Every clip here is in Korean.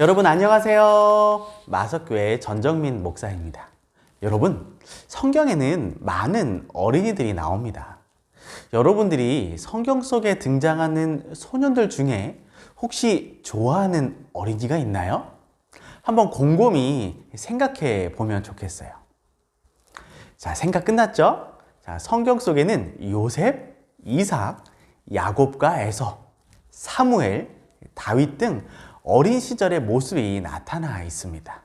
여러분 안녕하세요. 마석교회 전정민 목사입니다. 여러분, 성경에는 많은 어린이들이 나옵니다. 여러분들이 성경 속에 등장하는 소년들 중에 혹시 좋아하는 어린이가 있나요? 한번 곰곰이 생각해 보면 좋겠어요. 자, 생각 끝났죠? 자, 성경 속에는 요셉, 이삭, 야곱과 에서, 사무엘, 다윗 등 어린 시절의 모습이 나타나 있습니다.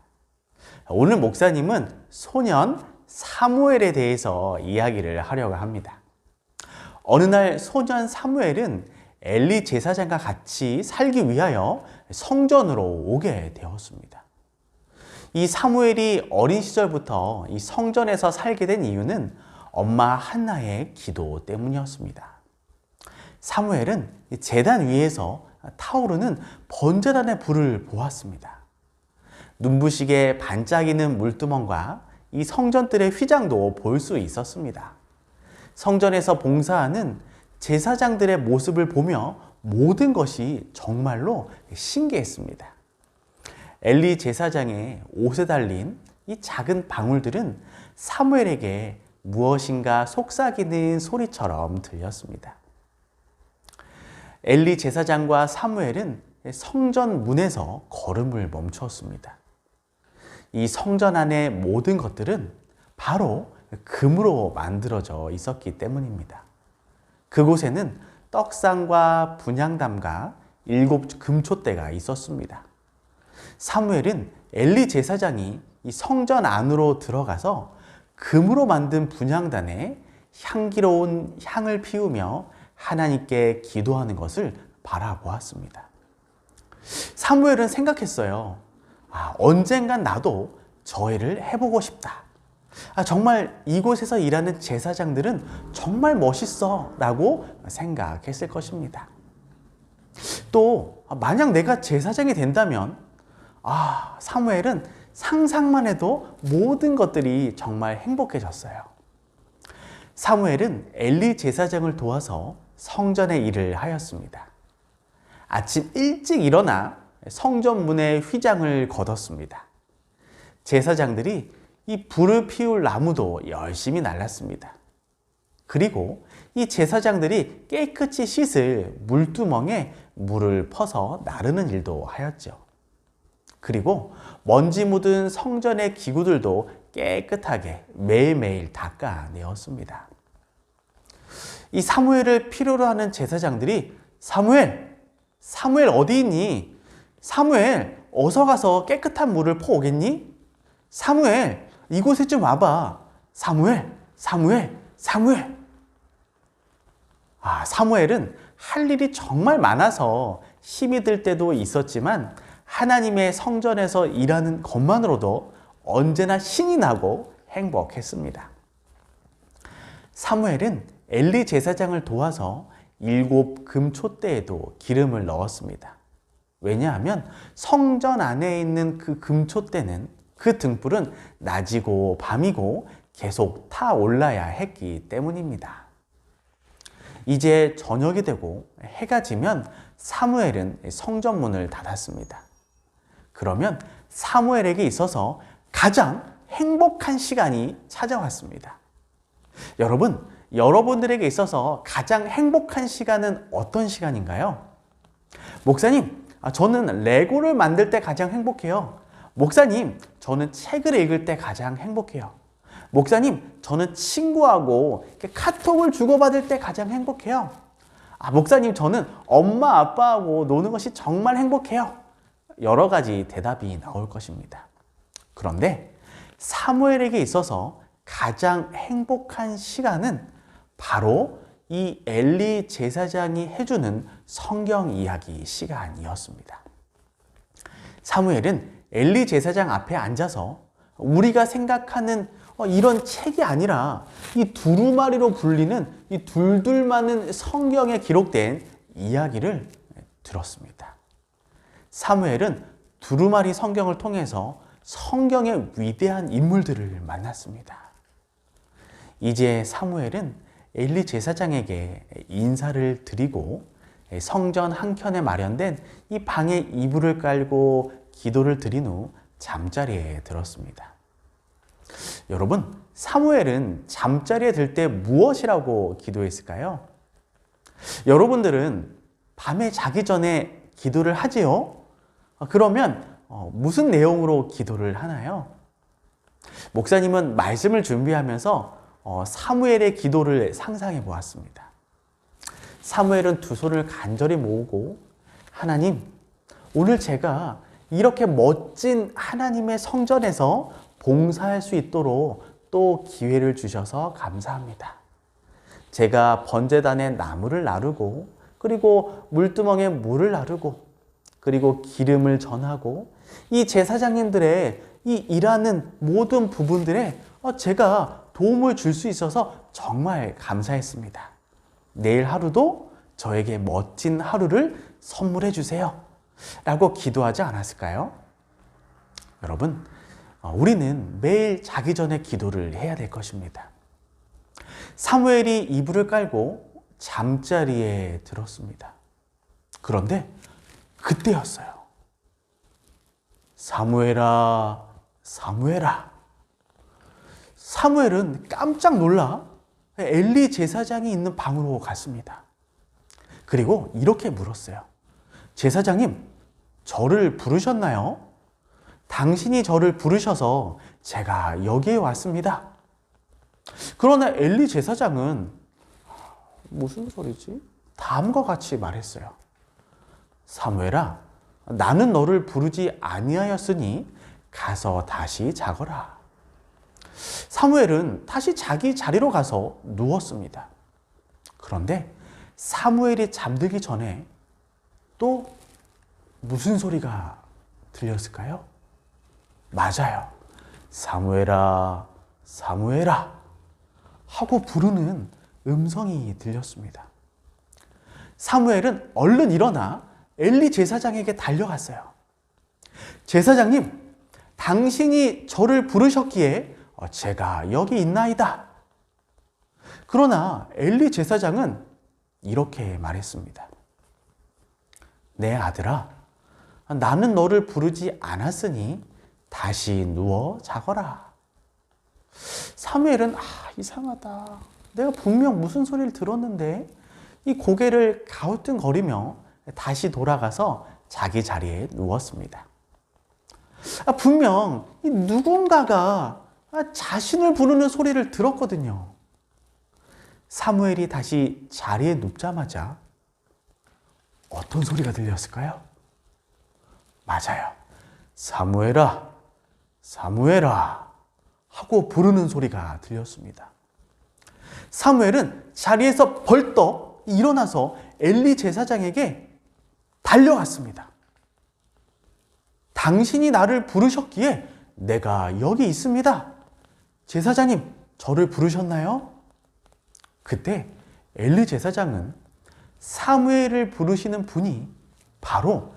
오늘 목사님은 소년 사무엘에 대해서 이야기를 하려고 합니다. 어느 날 소년 사무엘은 엘리 제사장과 같이 살기 위하여 성전으로 오게 되었습니다. 이 사무엘이 어린 시절부터 이 성전에서 살게 된 이유는 엄마 한나의 기도 때문이었습니다. 사무엘은 제단 위에서 타오르는 번제단의 불을 보았습니다. 눈부시게 반짝이는 물두멍과 이 성전들의 휘장도 볼 수 있었습니다. 성전에서 봉사하는 제사장들의 모습을 보며 모든 것이 정말로 신기했습니다. 엘리 제사장의 옷에 달린 이 작은 방울들은 사무엘에게 무엇인가 속삭이는 소리처럼 들렸습니다. 엘리 제사장과 사무엘은 성전 문에서 걸음을 멈추었습니다. 이 성전 안의 모든 것들은 바로 금으로 만들어져 있었기 때문입니다. 그곳에는 떡상과 분향담과 7 금촛대가 있었습니다. 사무엘은 엘리 제사장이 이 성전 안으로 들어가서 금으로 만든 분향단에 향기로운 향을 피우며 하나님께 기도하는 것을 바라보았습니다. 사무엘은 생각했어요. 언젠간 나도 저 일을 해보고 싶다. 정말 이곳에서 일하는 제사장들은 정말 멋있어 라고 생각했을 것입니다. 또 만약 내가 제사장이 된다면 사무엘은 상상만 해도 모든 것들이 정말 행복해졌어요. 사무엘은 엘리 제사장을 도와서 성전의 일을 하였습니다. 아침 일찍 일어나 성전 문에 휘장을 걷었습니다. 제사장들이 이 불을 피울 나무도 열심히 날랐습니다. 그리고 이 제사장들이 깨끗이 씻을 물두멍에 물을 퍼서 나르는 일도 하였죠. 그리고 먼지 묻은 성전의 기구들도 깨끗하게 매일매일 닦아내었습니다. 이 사무엘을 필요로 하는 제사장들이 사무엘 어디 있니? 사무엘 어서 가서 깨끗한 물을 퍼오겠니? 사무엘 이곳에 좀 와봐. 사무엘은 할 일이 정말 많아서 힘이 들 때도 있었지만 하나님의 성전에서 일하는 것만으로도 언제나 신이 나고 행복했습니다. 사무엘은 엘리 제사장을 도와서 7 금촛대에도 기름을 넣었습니다. 왜냐하면 성전 안에 있는 그 금촛대는 그 등불은 낮이고 밤이고 계속 타올라야 했기 때문입니다. 이제 저녁이 되고 해가 지면 사무엘은 성전 문을 닫았습니다. 그러면 사무엘에게 있어서 가장 행복한 시간이 찾아왔습니다. 여러분들에게 있어서 가장 행복한 시간은 어떤 시간인가요? 목사님, 저는 레고를 만들 때 가장 행복해요. 목사님, 저는 책을 읽을 때 가장 행복해요. 목사님, 저는 친구하고 카톡을 주고받을 때 가장 행복해요. 목사님, 저는 엄마, 아빠하고 노는 것이 정말 행복해요. 여러 가지 대답이 나올 것입니다. 그런데 사무엘에게 있어서 가장 행복한 시간은 바로 이 엘리 제사장이 해주는 성경 이야기 시간이었습니다. 사무엘은 엘리 제사장 앞에 앉아서 우리가 생각하는 이런 책이 아니라 이 두루마리로 불리는 이 둘둘 많은 성경에 기록된 이야기를 들었습니다. 사무엘은 두루마리 성경을 통해서 성경의 위대한 인물들을 만났습니다. 이제 사무엘은 엘리 제사장에게 인사를 드리고 성전 한켠에 마련된 이 방에 이불을 깔고 기도를 드린 후 잠자리에 들었습니다. 여러분, 사무엘은 잠자리에 들 때 무엇이라고 기도했을까요? 여러분들은 밤에 자기 전에 기도를 하지요? 그러면 무슨 내용으로 기도를 하나요? 목사님은 말씀을 준비하면서 사무엘의 기도를 상상해 보았습니다. 사무엘은 두 손을 간절히 모으고, 하나님, 오늘 제가 이렇게 멋진 하나님의 성전에서 봉사할 수 있도록 또 기회를 주셔서 감사합니다. 제가 번제단에 나무를 나르고, 그리고 물두멍에 물을 나르고, 그리고 기름을 전하고, 이 제사장님들의 이 일하는 모든 부분들에 제가 도움을 줄 수 있어서 정말 감사했습니다. 내일 하루도 저에게 멋진 하루를 선물해 주세요. 라고 기도하지 않았을까요? 여러분, 우리는 매일 자기 전에 기도를 해야 될 것입니다. 사무엘이 이불을 깔고 잠자리에 들었습니다. 그런데 그때였어요. 사무엘아, 사무엘아. 사무엘은 깜짝 놀라 엘리 제사장이 있는 방으로 갔습니다. 그리고 이렇게 물었어요. 제사장님, 저를 부르셨나요? 당신이 저를 부르셔서 제가 여기에 왔습니다. 그러나 엘리 제사장은 무슨 소리지? 다음과 같이 말했어요. 사무엘아, 나는 너를 부르지 아니하였으니 가서 다시 자거라. 사무엘은 다시 자기 자리로 가서 누웠습니다. 그런데 사무엘이 잠들기 전에 또 무슨 소리가 들렸을까요? 맞아요. 사무엘아, 사무엘아 하고 부르는 음성이 들렸습니다. 사무엘은 얼른 일어나 엘리 제사장에게 달려갔어요. 제사장님, 당신이 저를 부르셨기에 제가 여기 있나이다. 그러나 엘리 제사장은 이렇게 말했습니다. 내 아들아, 나는 너를 부르지 않았으니 다시 누워 자거라. 사무엘은 이상하다. 내가 분명 무슨 소리를 들었는데, 이 고개를 가우뚱거리며 다시 돌아가서 자기 자리에 누웠습니다. 분명 누군가가 자신을 부르는 소리를 들었거든요. 사무엘이 다시 자리에 눕자마자 어떤 소리가 들렸을까요? 맞아요. 사무엘아, 사무엘아 하고 부르는 소리가 들렸습니다. 사무엘은 자리에서 벌떡 일어나서 엘리 제사장에게 달려왔습니다. 당신이 나를 부르셨기에 내가 여기 있습니다. 제사장님, 저를 부르셨나요? 그때 엘리 제사장은 사무엘을 부르시는 분이 바로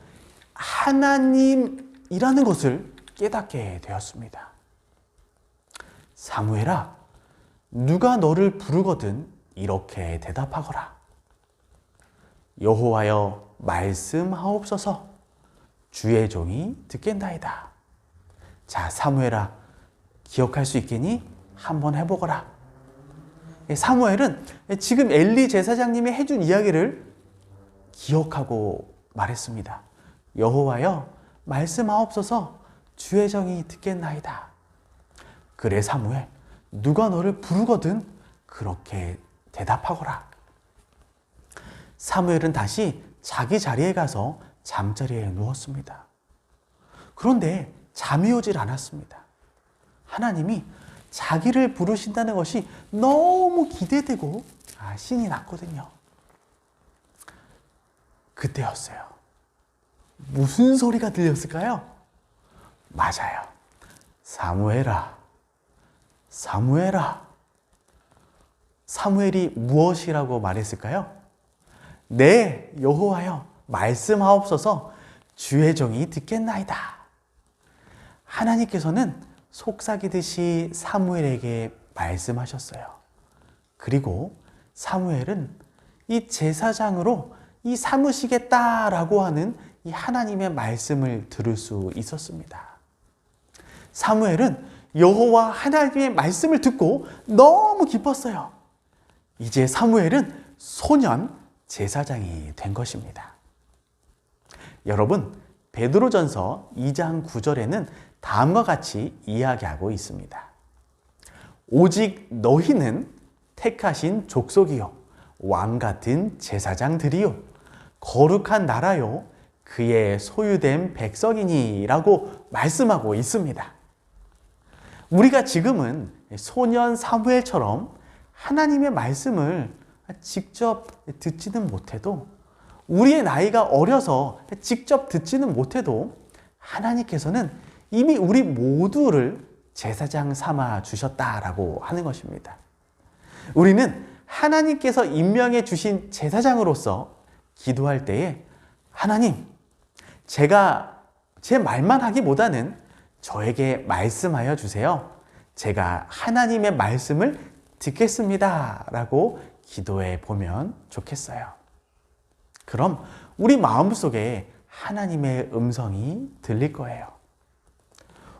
하나님이라는 것을 깨닫게 되었습니다. 사무엘아, 누가 너를 부르거든 이렇게 대답하거라. 여호와여 말씀하옵소서. 주의 종이 듣겠나이다. 자, 사무엘아, 기억할 수 있겠니? 한번 해보거라. 사무엘은 지금 엘리 제사장님이 해준 이야기를 기억하고 말했습니다. 여호와여 말씀하옵소서. 주의 종이 듣겠나이다. 그래 사무엘, 누가 너를 부르거든 그렇게 대답하거라. 사무엘은 다시 자기 자리에 가서 잠자리에 누웠습니다. 그런데 잠이 오질 않았습니다. 하나님이 자기를 부르신다는 것이 너무 기대되고 신이 났거든요. 그때였어요. 무슨 소리가 들렸을까요? 맞아요. 사무엘아, 사무엘아. 사무엘이 무엇이라고 말했을까요? 네, 여호와여 말씀하옵소서. 주의 종이 듣겠나이다. 하나님께서는 속삭이듯이 사무엘에게 말씀하셨어요. 그리고 사무엘은 이 제사장으로 이 삼으시겠다라고 하는 이 하나님의 말씀을 들을 수 있었습니다. 사무엘은 여호와 하나님의 말씀을 듣고 너무 기뻤어요. 이제 사무엘은 소년 제사장이 된 것입니다. 여러분, 베드로전서 2장 9절에는 다음과 같이 이야기하고 있습니다. 오직 너희는 택하신 족속이요 왕 같은 제사장들이요 거룩한 나라요 그의 소유된 백성이니 라고 말씀하고 있습니다. 우리가 지금은 소년 사무엘처럼 하나님의 말씀을 직접 듣지는 못해도, 우리의 나이가 어려서 직접 듣지는 못해도 하나님께서는 이미 우리 모두를 제사장 삼아 주셨다라고 하는 것입니다. 우리는 하나님께서 임명해 주신 제사장으로서 기도할 때에 하나님, 제가 제 말만 하기보다는 저에게 말씀하여 주세요. 제가 하나님의 말씀을 듣겠습니다. 라고 기도해 보면 좋겠어요. 그럼 우리 마음속에 하나님의 음성이 들릴 거예요.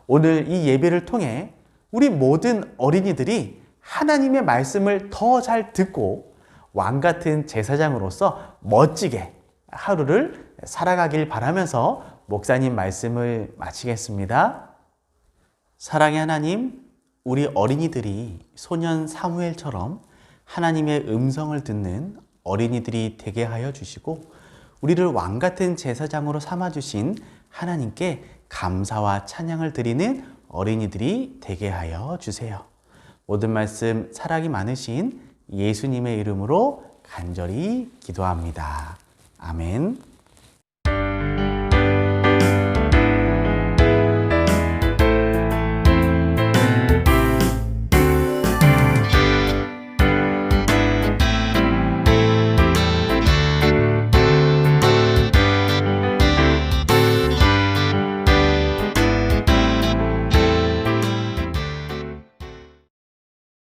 오늘 이 예배를 통해 우리 모든 어린이들이 하나님의 말씀을 더 잘 듣고 왕 같은 제사장으로서 멋지게 하루를 살아가길 바라면서 목사님 말씀을 마치겠습니다. 사랑의 하나님, 우리 어린이들이 소년 사무엘처럼 하나님의 음성을 듣는 어린이들이 되게 하여 주시고, 우리를 왕 같은 제사장으로 삼아주신 하나님께 감사와 찬양을 드리는 어린이들이 되게 하여 주세요. 모든 말씀 사랑이 많으신 예수님의 이름으로 간절히 기도합니다. 아멘.